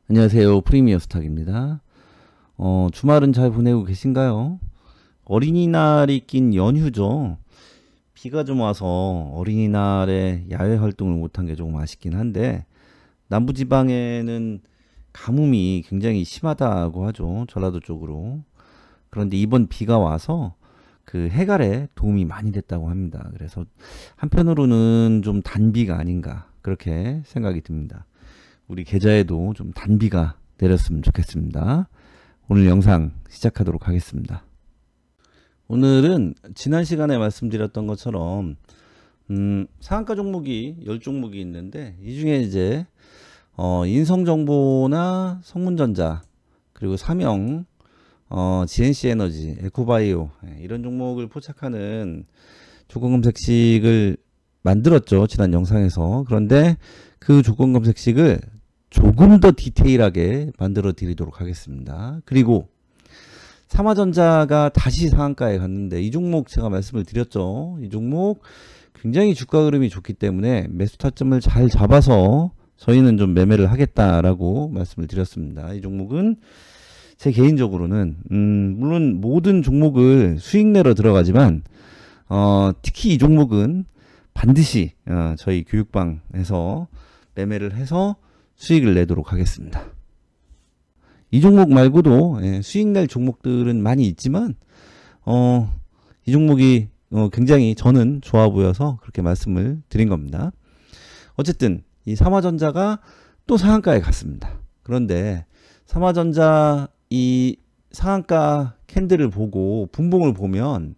안녕하세요. 프리미어 스탁입니다. 주말은 잘 보내고 계신가요? 어린이날이 낀 연휴죠. 비가 좀 와서 어린이날에 야외 활동을 못한 게 조금 아쉽긴 한데, 남부지방에는 가뭄이 굉장히 심하다고 하죠. 전라도 쪽으로. 그런데 이번 비가 와서 그 해갈에 도움이 많이 됐다고 합니다. 그래서 한편으로는 좀 단비가 아닌가 그렇게 생각이 듭니다. 우리 계좌에도 좀 단비가 내렸으면 좋겠습니다. 오늘 영상 시작하도록 하겠습니다. 오늘은 지난 시간에 말씀드렸던 것처럼 상한가 종목이 10종목이 있는데, 이 중에 이제 인성정보나 성문전자, 그리고 삼영, GNC에너지, 에코바이오, 이런 종목을 포착하는 조건검색식을 만들었죠, 지난 영상에서. 그런데 그 조건검색식을 조금 더 디테일하게 만들어 드리도록 하겠습니다. 그리고 삼화전자가 다시 상한가에 갔는데, 이 종목 제가 말씀을 드렸죠. 이 종목 굉장히 주가 흐름이 좋기 때문에 매수 타점을 잘 잡아서 저희는 좀 매매를 하겠다라고 말씀을 드렸습니다. 이 종목은 제 개인적으로는 물론 모든 종목을 수익 내러 들어가지만 특히 이 종목은 반드시 저희 교육방에서 매매를 해서 수익을 내도록 하겠습니다. 이 종목 말고도 수익 낼 종목들은 많이 있지만 이 종목이 굉장히 저는 좋아 보여서 그렇게 말씀을 드린 겁니다. 어쨌든 이 삼화전자가 또 상한가에 갔습니다. 그런데 삼화전자 이 상한가 캔들을 보고 분봉을 보면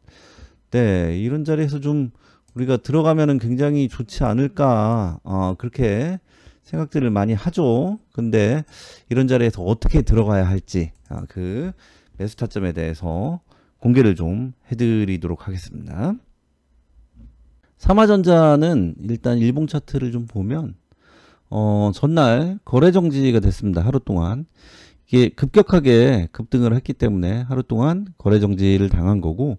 이런 자리에서 좀 우리가 들어가면은 굉장히 좋지 않을까 그렇게 생각들을 많이 하죠. 근데 이런 자리에서 어떻게 들어가야 할지 그 매수 타점에 대해서 공개를 좀 해드리도록 하겠습니다. 삼화전자는 일단 일봉 차트를 좀 보면 전날 거래 정지가 됐습니다. 하루 동안 이게 급격하게 급등을 했기 때문에 하루 동안 거래 정지를 당한 거고,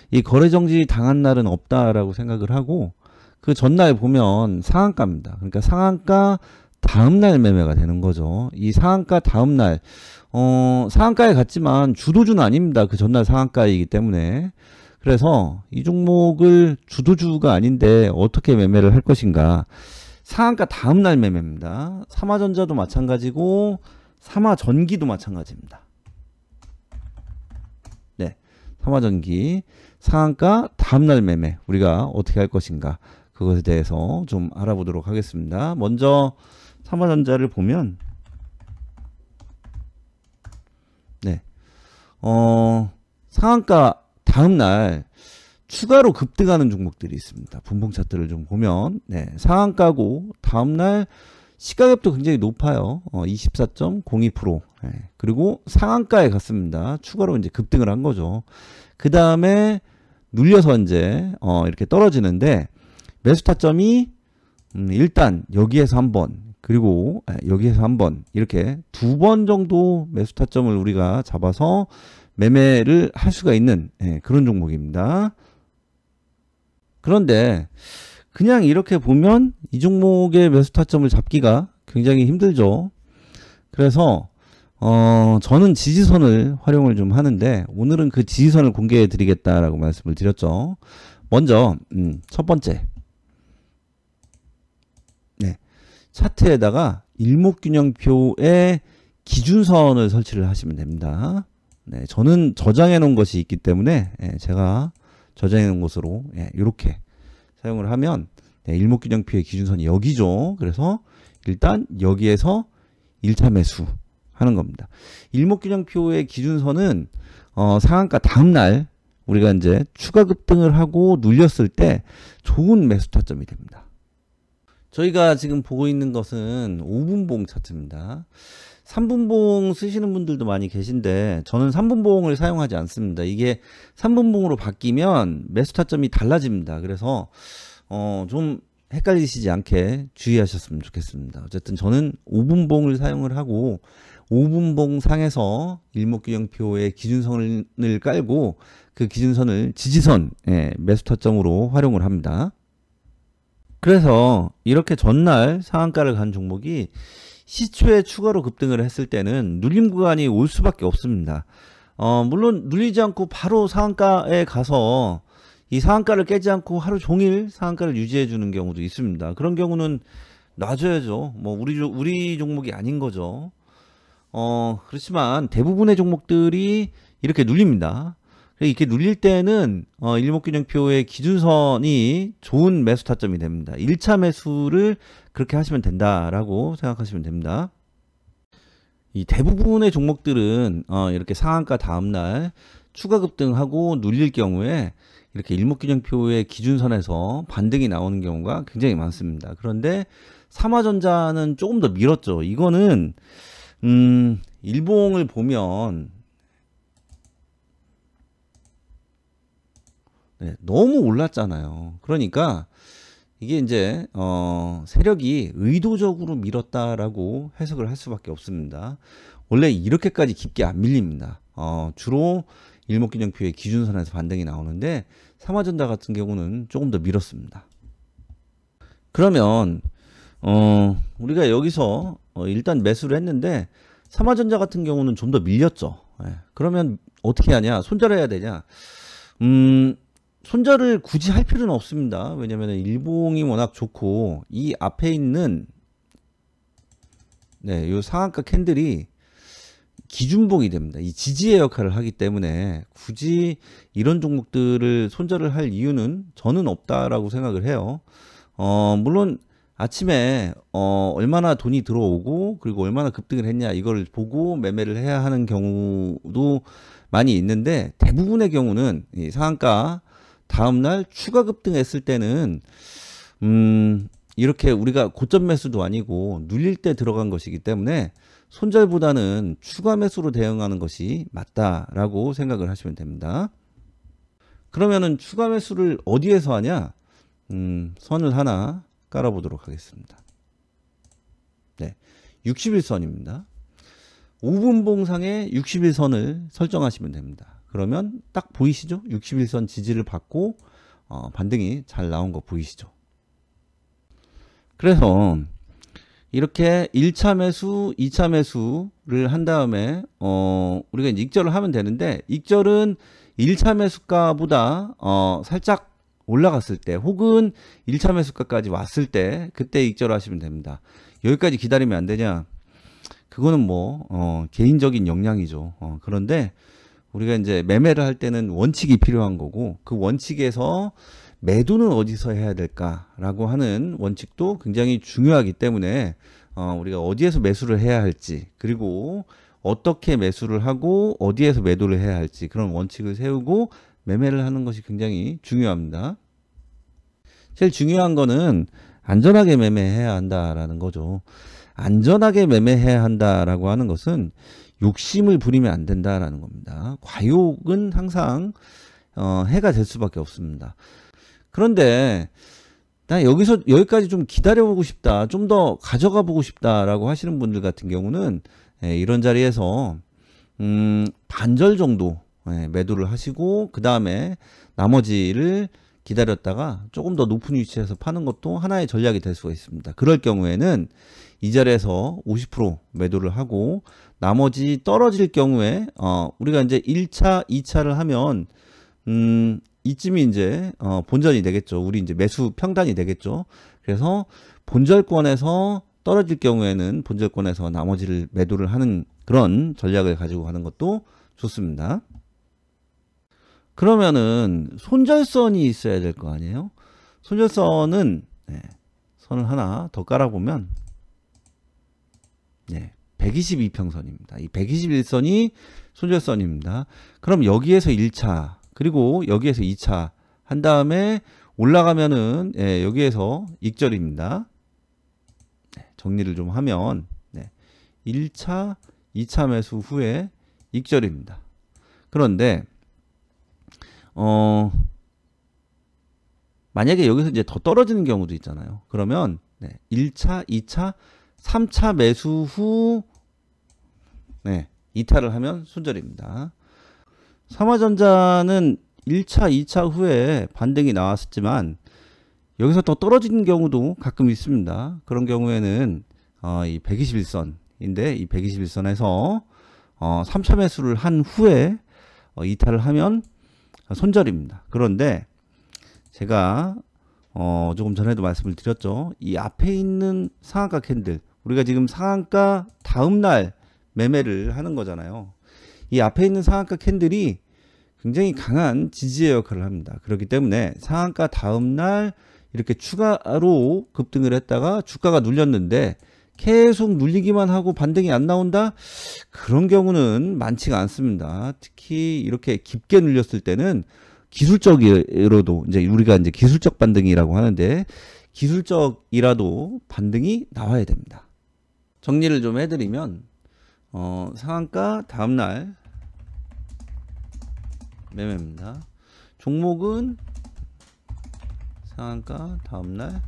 이 거래 정지 당한 날은 없다라고 생각을 하고, 그 전날 보면 상한가입니다. 그러니까 상한가 다음날 매매가 되는 거죠. 이 상한가 다음날 상한가에 갔지만 주도주는 아닙니다. 그 전날 상한가이기 때문에. 그래서 이 종목을 주도주가 아닌데 어떻게 매매를 할 것인가. 상한가 다음날 매매입니다. 삼화전자도 마찬가지고 삼화전기도 마찬가지입니다. 네, 삼화전기 상한가 다음날 매매 우리가 어떻게 할 것인가, 그것에 대해서 좀 알아보도록 하겠습니다. 먼저 삼화전자를 보면 상한가 다음날 추가로 급등하는 종목들이 있습니다. 분봉 차트를 좀 보면 상한가고 다음날 시가격도 굉장히 높아요. 24.02%. 그리고 상한가에 갔습니다. 추가로 이제 급등을 한 거죠. 그 다음에 눌려서 이제 이렇게 떨어지는데, 매수 타점이 일단 여기에서 한 번, 그리고 여기에서 한 번, 이렇게 두 번 정도 매수 타점을 우리가 잡아서 매매를 할 수가 있는 그런 종목입니다. 그런데 그냥 이렇게 보면 이 종목의 매수 타점을 잡기가 굉장히 힘들죠. 그래서 저는 지지선을 활용을 좀 하는데, 오늘은 그 지지선을 공개해 드리겠다라고 말씀을 드렸죠. 먼저 첫 번째, 차트에다가 일목균형표의 기준선을 설치를 하시면 됩니다. 저는 저장해 놓은 것이 있기 때문에 제가 저장해 놓은 것으로 이렇게 사용을 하면 일목균형표의 기준선이 여기죠. 그래서 일단 여기에서 1차 매수 하는 겁니다. 일목균형표의 기준선은 상한가 다음날 우리가 이제 추가 급등을 하고 눌렸을 때 좋은 매수 타점이 됩니다. 저희가 지금 보고 있는 것은 5분봉 차트입니다. 3분봉 쓰시는 분들도 많이 계신데 저는 3분봉을 사용하지 않습니다. 이게 3분봉으로 바뀌면 매수 타점이 달라집니다. 그래서 좀 헷갈리시지 않게 주의하셨으면 좋겠습니다. 어쨌든 저는 5분봉을 사용을 하고 5분봉 상에서 일목균형표의 기준선을 깔고 그 기준선을 지지선 매수 타점으로 활용을 합니다. 그래서 이렇게 전날 상한가를 간 종목이 시초에 추가로 급등을 했을 때는 눌림 구간이 올 수밖에 없습니다. 물론 눌리지 않고 바로 상한가에 가서 이 상한가를 깨지 않고 하루 종일 상한가를 유지해 주는 경우도 있습니다. 그런 경우는 놔줘야죠. 뭐 우리 종목이 아닌 거죠. 그렇지만 대부분의 종목들이 이렇게 눌립니다. 이렇게 눌릴 때는 일목균형표의 기준선이 좋은 매수 타점이 됩니다. 1차 매수를 그렇게 하시면 된다라고 생각하시면 됩니다. 이 대부분의 종목들은 이렇게 상한가 다음날 추가 급등하고 눌릴 경우에 이렇게 일목균형표의 기준선에서 반등이 나오는 경우가 굉장히 많습니다. 그런데 삼화전자는 조금 더 밀었죠. 이거는 일봉을 보면 너무 올랐잖아요. 그러니까 이게 이제 세력이 의도적으로 밀었다라고 해석을 할 수밖에 없습니다. 원래 이렇게까지 깊게 안 밀립니다. 주로 일목균형표의 기준선에서 반등이 나오는데 삼화전자 같은 경우는 조금 더 밀었습니다. 그러면 우리가 여기서 일단 매수를 했는데 삼화전자 같은 경우는 좀 더 밀렸죠. 그러면 어떻게 하냐? 손절해야 되냐? 손절을 굳이 할 필요는 없습니다. 왜냐면 일봉이 워낙 좋고 이 앞에 있는 요 상한가 캔들이 기준봉이 됩니다. 이 지지의 역할을 하기 때문에 굳이 이런 종목들을 손절을 할 이유는 저는 없다라고 생각을 해요. 물론 아침에 얼마나 돈이 들어오고 그리고 얼마나 급등을 했냐 이걸 보고 매매를 해야 하는 경우도 많이 있는데 대부분의 경우는 이 상한가 다음날 추가 급등했을 때는 이렇게 우리가 고점 매수도 아니고 눌릴 때 들어간 것이기 때문에 손절보다는 추가 매수로 대응하는 것이 맞다라고 생각을 하시면 됩니다. 그러면은 추가 매수를 어디에서 하냐? 선을 하나 깔아보도록 하겠습니다. 60일선입니다. 5분봉상에 60일선을 설정하시면 됩니다. 그러면 딱 보이시죠? 60일선 지지를 받고 반등이 잘 나온 거 보이시죠? 그래서 이렇게 1차 매수, 2차 매수를 한 다음에 우리가 이제 익절을 하면 되는데 익절은 1차 매수가보다 살짝 올라갔을 때 혹은 1차 매수가까지 왔을 때 그때 익절하시면 됩니다. 여기까지 기다리면 안 되냐? 그거는 뭐 개인적인 역량이죠. 그런데 우리가 이제 매매를 할 때는 원칙이 필요한 거고 그 원칙에서 매도는 어디서 해야 될까라고 하는 원칙도 굉장히 중요하기 때문에 우리가 어디에서 매수를 해야 할지 그리고 어떻게 매수를 하고 어디에서 매도를 해야 할지 그런 원칙을 세우고 매매를 하는 것이 굉장히 중요합니다. 제일 중요한 거는 안전하게 매매해야 한다라는 거죠. 안전하게 매매해야 한다라고 하는 것은 욕심을 부리면 안 된다라는 겁니다. 과욕은 항상 해가 될 수밖에 없습니다. 그런데 나 여기까지 좀 기다려보고 싶다, 좀 더 가져가 보고 싶다라고 하시는 분들 같은 경우는 이런 자리에서 반절 정도 매도를 하시고 그 다음에 나머지를 기다렸다가 조금 더 높은 위치에서 파는 것도 하나의 전략이 될 수가 있습니다. 그럴 경우에는 이 자리에서 50% 매도를 하고 나머지 떨어질 경우에 우리가 이제 1차, 2차를 하면 이쯤이 이제 본전이 되겠죠. 우리 이제 매수 평단이 되겠죠. 그래서 본절권에서 떨어질 경우에는 본절권에서 나머지를 매도를 하는 그런 전략을 가지고 가는 것도 좋습니다. 그러면은 손절선이 있어야 될 거 아니에요? 손절선은 선을 하나 더 깔아보면 122평선입니다. 이 121선이 손절선입니다. 그럼 여기에서 1차 그리고 여기에서 2차 한 다음에 올라가면은 여기에서 익절입니다. 정리를 좀 하면 1차, 2차 매수 후에 익절입니다. 그런데 만약에 여기서 이제 더 떨어지는 경우도 있잖아요. 그러면 1차, 2차, 3차 매수 후 이탈을 하면 손절입니다. 삼화전자는 1차, 2차 후에 반등이 나왔었지만 여기서 또 떨어지는 경우도 가끔 있습니다. 그런 경우에는 이 121선인데 이 121선에서 3차 매수를 한 후에 이탈을 하면 손절입니다. 그런데 제가 조금 전에도 말씀을 드렸죠. 이 앞에 있는 상한가 캔들, 우리가 지금 상한가 다음날 매매를 하는 거잖아요. 이 앞에 있는 상한가 캔들이 굉장히 강한 지지의 역할을 합니다. 그렇기 때문에 상한가 다음날 이렇게 추가로 급등을 했다가 주가가 눌렸는데 계속 눌리기만 하고 반등이 안 나온다? 그런 경우는 많지가 않습니다. 특히 이렇게 깊게 눌렸을 때는 기술적으로도 이제 우리가 이제 기술적 반등이라고 하는데 기술적이라도 반등이 나와야 됩니다. 정리를 좀 해드리면 상한가 다음날 매매입니다. 종목은 상한가 다음날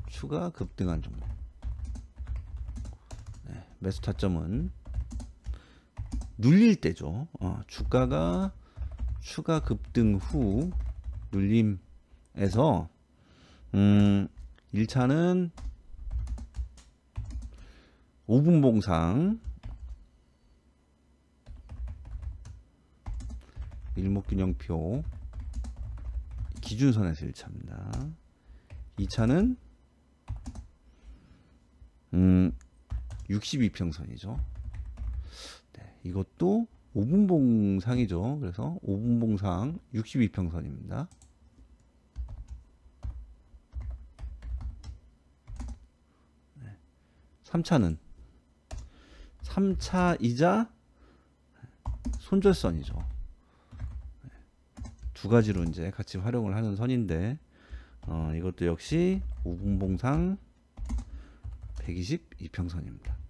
추가 급등한 종목. 네, 매수 타점은 눌릴 때죠. 주가가 추가 급등 후 눌림에서 1차는 5분 봉상 일목균형표 기준선에서 1차입니다. 2차는 62평선이죠. 네, 이것도 5분 봉상이죠. 그래서 5분 봉상 62평선입니다. 네, 3차는 3차이자 손절선이죠. 네, 두 가지로 이제 같이 활용을 하는 선인데 이것도 역시 5분 봉상 122평선입니다.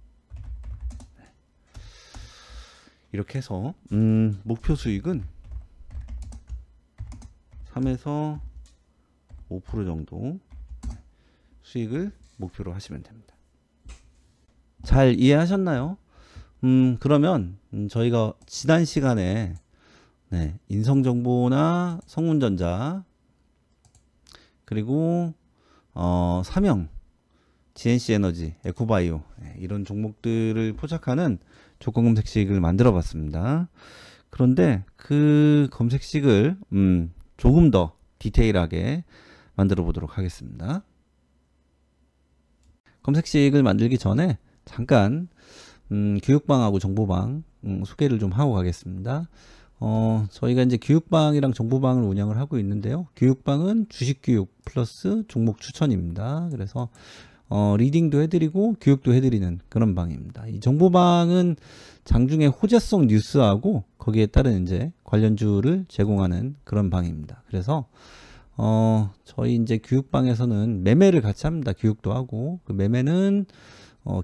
이렇게 해서 목표 수익은 3에서 5% 정도 수익을 목표로 하시면 됩니다. 잘 이해하셨나요? 그러면 저희가 지난 시간에 인성정보나 성문전자 그리고 삼형, GNC에너지, 에코바이오 이런 종목들을 포착하는 조건 검색식을 만들어 봤습니다. 그런데 그 검색식을 조금 더 디테일하게 만들어 보도록 하겠습니다. 검색식을 만들기 전에 잠깐 교육방하고 정보방 소개를 좀 하고 가겠습니다. 저희가 이제 교육방이랑 정보방을 운영을 하고 있는데요. 교육방은 주식교육 플러스 종목 추천입니다. 그래서 리딩도 해드리고 교육도 해드리는 그런 방입니다. 이 정보방은 장중에 호재성 뉴스하고 거기에 따른 이제 관련주를 제공하는 그런 방입니다. 그래서 저희 이제 교육방에서는 매매를 같이 합니다. 교육도 하고 그 매매는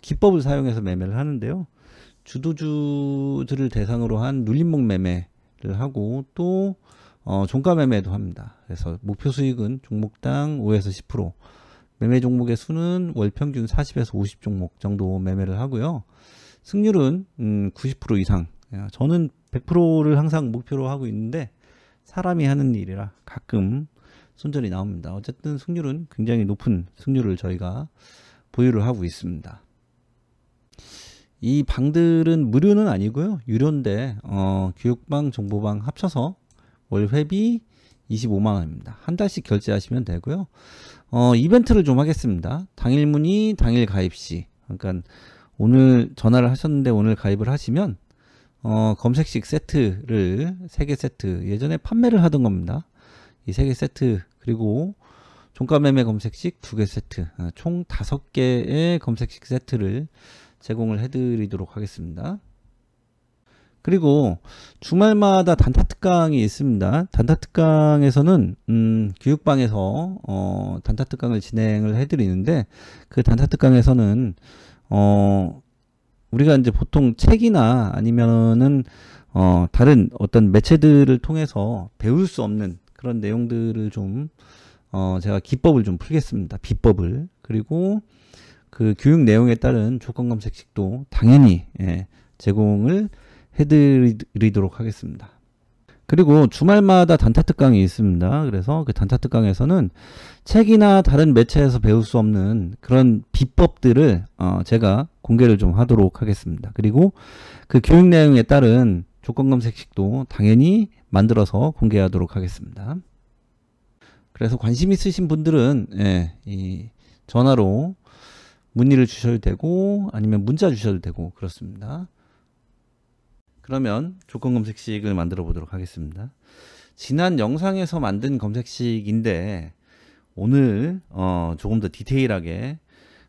기법을 사용해서 매매를 하는데요. 주도주들을 대상으로 한 눌림목 매매를 하고 또 종가 매매도 합니다. 그래서 목표 수익은 종목당 5에서 10%, 매매 종목의 수는 월 평균 40에서 50 종목 정도 매매를 하고요. 승률은 90% 이상. 저는 100%를 항상 목표로 하고 있는데 사람이 하는 일이라 가끔 손절이 나옵니다. 어쨌든 승률은 굉장히 높은 승률을 저희가 보유를 하고 있습니다. 이 방들은 무료는 아니고요. 유료인데 교육방, 정보방 합쳐서 월 회비 25만원입니다. 한 달씩 결제하시면 되고요. 이벤트를 좀 하겠습니다. 당일 문의, 당일 가입 시. 그러니까 오늘 전화를 하셨는데 오늘 가입을 하시면 검색식 세트를 3개 세트, 예전에 판매를 하던 겁니다. 이 3개 세트 그리고 종가 매매 검색식 2개 세트, 총 5개의 검색식 세트를 제공을 해드리도록 하겠습니다. 그리고 주말마다 단타 특강이 있습니다. 단타 특강에서는 교육방에서 단타 특강을 진행을 해드리는데 그 단타 특강에서는 우리가 이제 보통 책이나 아니면은 다른 어떤 매체들을 통해서 배울 수 없는 그런 내용들을 좀 제가 기법을 좀 풀겠습니다. 비법을. 그리고 그 교육 내용에 따른 조건 검색식도 당연히 제공을 해드리도록 하겠습니다. 그리고 주말마다 단타 특강이 있습니다. 그래서 그 단타 특강에서는 책이나 다른 매체에서 배울 수 없는 그런 비법들을 제가 공개를 좀 하도록 하겠습니다. 그리고 그 교육 내용에 따른 조건 검색식도 당연히 만들어서 공개하도록 하겠습니다. 그래서 관심 있으신 분들은 이 전화로 문의를 주셔도 되고 아니면 문자 주셔도 되고 그렇습니다. 그러면 조건 검색식을 만들어 보도록 하겠습니다. 지난 영상에서 만든 검색식인데 오늘 조금 더 디테일하게,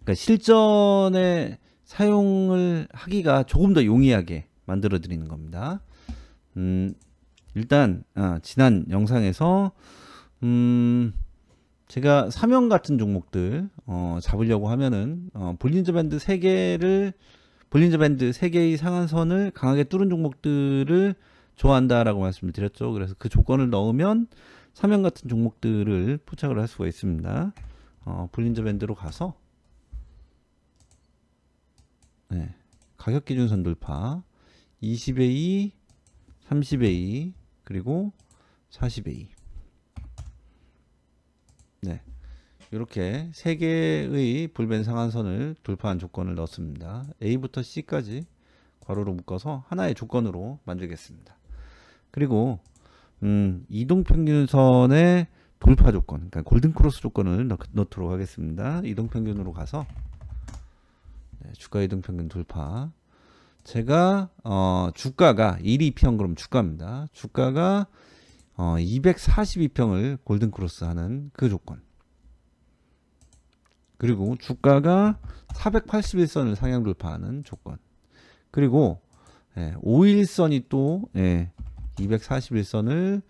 그러니까 실전에 사용을 하기가 조금 더 용이하게 만들어 드리는 겁니다. 일단 지난 영상에서 제가 사명 같은 종목들 잡으려고 하면은 볼린저 밴드 3개의 상한선을 강하게 뚫은 종목들을 좋아한다라고 말씀을 드렸죠. 그래서 그 조건을 넣으면 사명 같은 종목들을 포착을 할 수가 있습니다. 볼린저 밴드로 가서 가격 기준선 돌파 20에 2, 30에 2, 그리고 40에 2. 이렇게 3개의 볼벤 상한선을 돌파한 조건을 넣습니다. A부터 C까지 괄호로 묶어서 하나의 조건으로 만들겠습니다. 그리고 이동평균선의 돌파 조건, 그러니까 골든크로스 조건을 넣도록 하겠습니다. 이동평균으로 가서 주가 이동평균 돌파. 제가 주가가 1,2평 그럼 주가입니다. 주가가 242평을 골든크로스 하는 그 조건. 그리고 주가가 481선을 상향 돌파하는 조건. 그리고 5일선이 또 241선을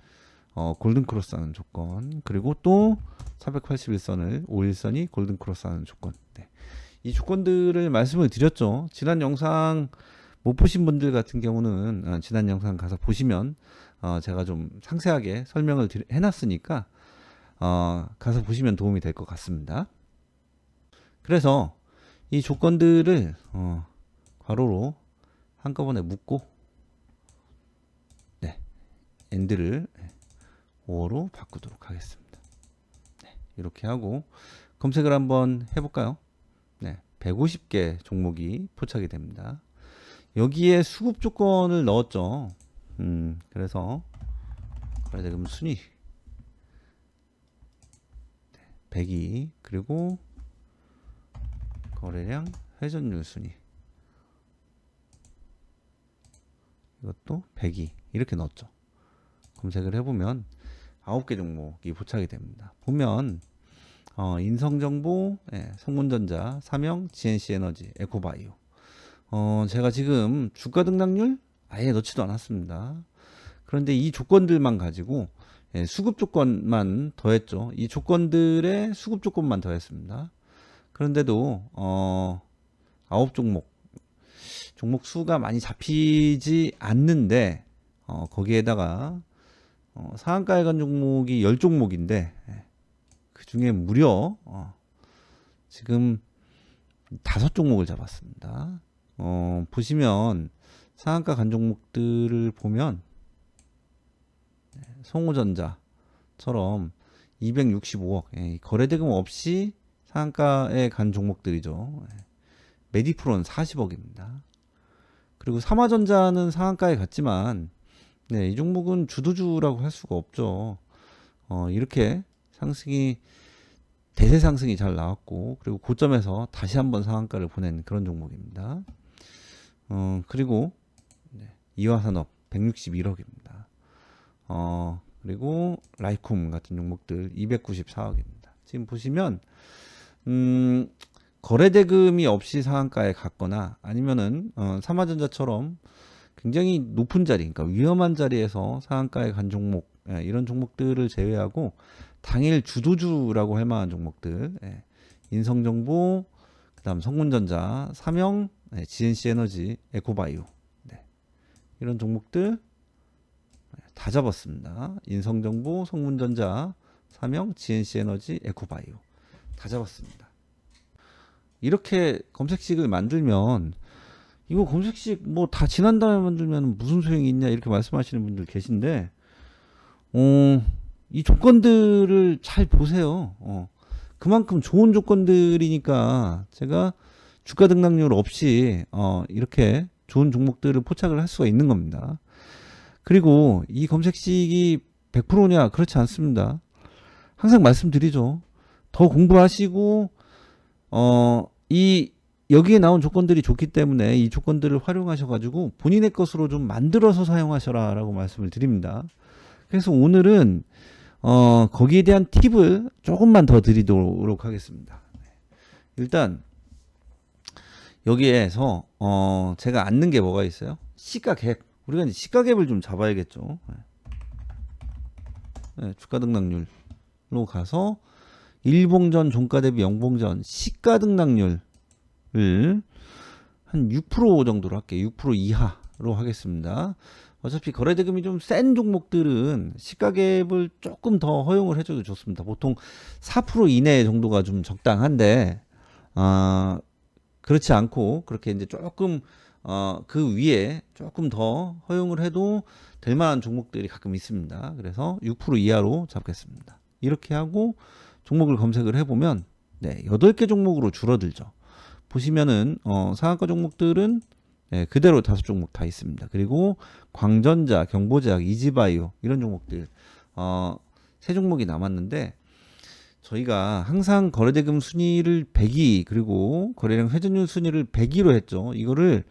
골든크로스 하는 조건. 그리고 또 481선을 5일선이 골든크로스 하는 조건. 이 조건들을 말씀을 드렸죠. 지난 영상 못 보신 분들 같은 경우는 지난 영상 가서 보시면 제가 좀 상세하게 설명을 해놨으니까 가서 보시면 도움이 될 것 같습니다. 그래서 이 조건들을 괄호로 한꺼번에 묶고 엔드를 5로 바꾸도록 하겠습니다. 이렇게 하고 검색을 한번 해볼까요? 150개 종목이 포착이 됩니다. 여기에 수급 조건을 넣었죠. 그래서 거래대금 순위 102, 그리고 거래량 회전율 순위 이것도 102 이렇게 넣었죠. 검색을 해보면 9개 종목이 포착이 됩니다. 보면 인성정보, 성문전자, 삼영, GNC에너지, 에코바이오. 제가 지금 주가 등락률 아예 넣지도 않았습니다. 그런데 이 조건들만 가지고 수급 조건만 더했죠. 이 조건들의 수급 조건만 더했습니다. 그런데도 9종목 종목 수가 많이 잡히지 않는데 거기에다가 상한가에 간 종목이 10종목인데 그 중에 무려 지금 5종목을 잡았습니다. 보시면 상한가 간 종목들을 보면 성호전자처럼 265억 거래대금 없이 상한가에 간 종목들이죠. 메디프로는 40억입니다. 그리고 삼화전자는 상한가에 갔지만 이 종목은 주도주라고 할 수가 없죠. 이렇게 상승이 대세 상승이 잘 나왔고 그리고 고점에서 다시 한번 상한가를 보낸 그런 종목입니다. 그리고 이화산업 161억입니다. 그리고 라이쿰 같은 종목들 294억입니다. 지금 보시면 거래대금이 없이 상한가에 갔거나 아니면은 삼화전자처럼 굉장히 높은 자리, 그러니까 위험한 자리에서 상한가에 간 종목, 이런 종목들을 제외하고 당일 주도주라고 할 만한 종목들, 인성정보, 그다음 성문전자, 삼영, GNC에너지, 에코바이오, 이런 종목들 다 잡았습니다. 인성정보, 성문전자, 삼영, GNC에너지, 에코바이오 다 잡았습니다. 이렇게 검색식을 만들면 이거 검색식 뭐 다 지난 다음에 만들면 무슨 소용이 있냐 이렇게 말씀하시는 분들 계신데 이 조건들을 잘 보세요. 그만큼 좋은 조건들이니까 제가 주가 등락률 없이 이렇게 좋은 종목들을 포착을 할 수가 있는 겁니다. 그리고 이 검색식이 100%냐? 그렇지 않습니다. 항상 말씀드리죠. 더 공부하시고 여기에 나온 조건들이 좋기 때문에 이 조건들을 활용하셔가지고 본인의 것으로 좀 만들어서 사용하셔라 라고 말씀을 드립니다. 그래서 오늘은 거기에 대한 팁을 조금만 더 드리도록 하겠습니다. 일단 여기에서 제가 앉는 게 뭐가 있어요? 시가갭. 우리가 이제 시가갭을 좀 잡아야겠죠. 네, 주가 등락률로 가서 일봉전 종가 대비 영봉전 시가 등락률을 한 6% 정도로 할게요. 6% 이하로 하겠습니다. 어차피 거래대금이 좀 센 종목들은 시가갭을 조금 더 허용을 해줘도 좋습니다. 보통 4% 이내 정도가 좀 적당한데 그렇지 않고 그렇게 이제 조금 그 위에 조금 더 허용을 해도 될 만한 종목들이 가끔 있습니다. 그래서 6% 이하로 잡겠습니다. 이렇게 하고 종목을 검색을 해보면 네, 8개 종목으로 줄어들죠. 보시면은 상한가 종목들은 네, 그대로 5종목 다 있습니다. 그리고 광전자, 경보제약, 이지바이오 이런 종목들 3종목이 남았는데 저희가 항상 거래대금 순위를 100위 그리고 거래량 회전율 순위를 100위로 했죠. 이거를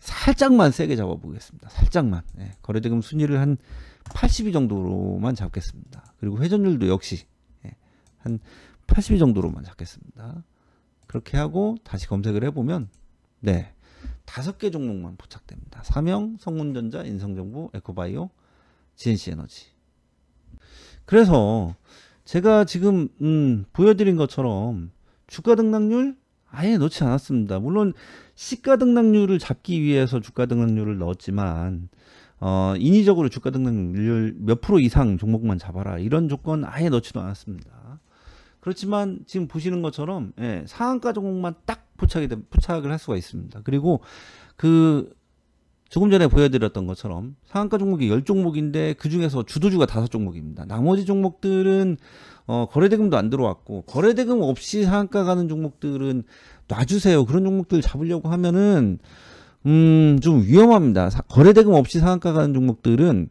살짝만 세게 잡아보겠습니다. 살짝만. 네, 거래대금 순위를 한 80위 정도로만 잡겠습니다. 그리고 회전율도 역시 한 80위 정도로만 잡겠습니다. 그렇게 하고 다시 검색을 해보면 네 5개 종목만 포착됩니다. 삼영, 성운전자, 인성정보, 에코바이오, GNC에너지. 그래서 제가 지금 보여드린 것처럼 주가 등락률 아예 넣지 않았습니다. 물론 시가 등락률을 잡기 위해서 주가 등락률을 넣었지만 인위적으로 주가 등락률 몇 프로 이상 종목만 잡아라 이런 조건 아예 넣지도 않았습니다. 그렇지만 지금 보시는 것처럼 상한가 종목만 딱 포착을 할 수가 있습니다. 그리고 조금 전에 보여드렸던 것처럼 상한가 종목이 10종목인데 그 중에서 주도주가 5종목입니다. 나머지 종목들은 거래대금도 안 들어왔고 거래대금 없이 상한가 가는 종목들은 놔주세요. 그런 종목들 잡으려고 하면은 좀 위험합니다. 거래대금 없이 상한가 가는 종목들은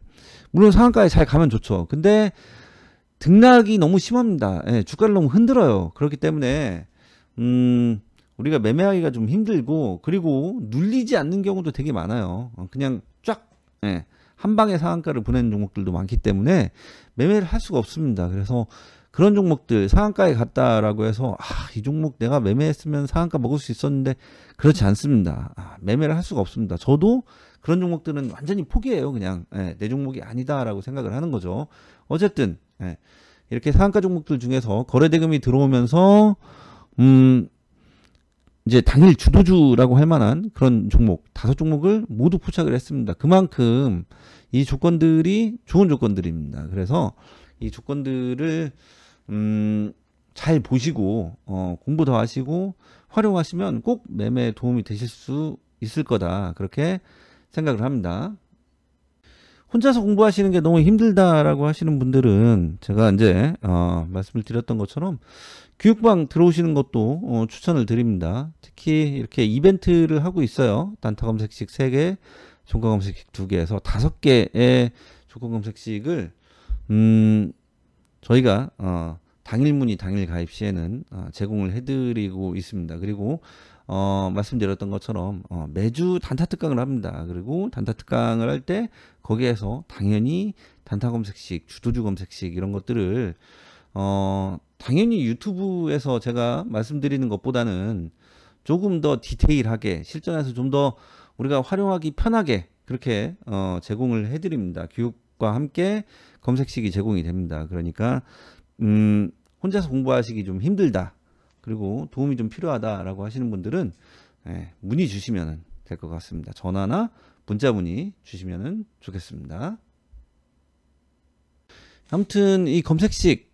물론 상한가에 잘 가면 좋죠. 근데 등락이 너무 심합니다. 주가를 너무 흔들어요. 그렇기 때문에 우리가 매매하기가 좀 힘들고 그리고 눌리지 않는 경우도 되게 많아요. 그냥 쫙 한 방에 상한가를 보내는 종목들도 많기 때문에 매매를 할 수가 없습니다. 그래서 그런 종목들 상한가에 갔다라고 해서 이 종목 내가 매매했으면 상한가 먹을 수 있었는데 그렇지 않습니다. 매매를 할 수가 없습니다. 저도 그런 종목들은 완전히 포기해요. 그냥 내 종목이 아니다라고 생각을 하는 거죠. 어쨌든 이렇게 상한가 종목들 중에서 거래대금이 들어오면서 이제 당일 주도주라고 할 만한 그런 종목 5종목을 모두 포착을 했습니다. 그만큼 이 조건들이 좋은 조건들입니다. 그래서 이 조건들을 잘 보시고 공부 더 하시고 활용하시면 꼭 매매에 도움이 되실 수 있을 거다 그렇게 생각을 합니다. 혼자서 공부하시는 게 너무 힘들다라고 하시는 분들은 제가 이제 말씀을 드렸던 것처럼 교육방 들어오시는 것도 추천을 드립니다. 특히 이렇게 이벤트를 하고 있어요. 단타 검색식 3개, 종가 검색식 2개에서 5개의 조건 검색식을 저희가 당일 문의 당일 가입 시에는 제공을 해드리고 있습니다. 그리고 말씀드렸던 것처럼 매주 단타 특강을 합니다. 그리고 단타 특강을 할 때 거기에서 당연히 단타 검색식, 주도주 검색식 이런 것들을 당연히 유튜브에서 제가 말씀드리는 것보다는 조금 더 디테일하게 실전에서 좀 더 우리가 활용하기 편하게 그렇게 제공을 해드립니다. 교육과 함께 검색식이 제공이 됩니다. 그러니까 혼자서 공부하시기 좀 힘들다. 그리고 도움이 좀 필요하다라고 하시는 분들은 문의 주시면 될 것 같습니다. 전화나 문자 문의 주시면 좋겠습니다. 아무튼 이 검색식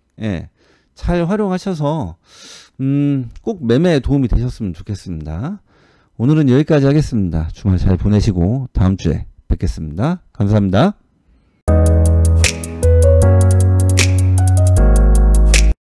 잘 활용하셔서 꼭 매매에 도움이 되셨으면 좋겠습니다. 오늘은 여기까지 하겠습니다. 주말 잘 보내시고 다음 주에 뵙겠습니다. 감사합니다.